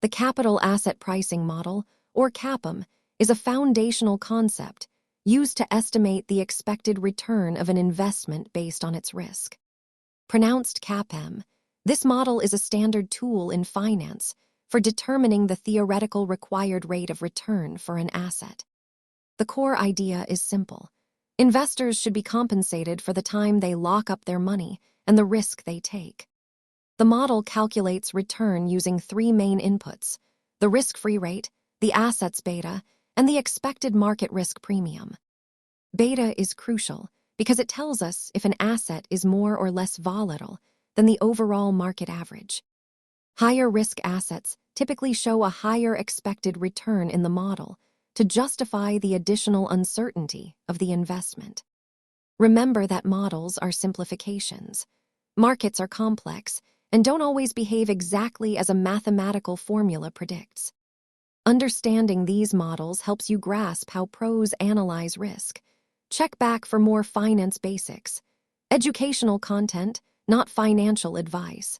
The capital asset pricing model, or CAPM, is a foundational concept used to estimate the expected return of an investment based on its risk. Pronounced CAPM, this model is a standard tool in finance for determining the theoretical required rate of return for an asset. The core idea is simple. Investors should be compensated for the time they lock up their money and the risk they take. The model calculates return using three main inputs: the risk-free rate, the asset's beta, and the expected market risk premium. Beta is crucial because it tells us if an asset is more or less volatile than the overall market average. Higher risk assets typically show a higher expected return in the model to justify the additional uncertainty of the investment. Remember that models are simplifications. Markets are complex and don't always behave exactly as a mathematical formula predicts. Understanding these models helps you grasp how pros analyze risk. Check back for more finance basics. Educational content, not financial advice.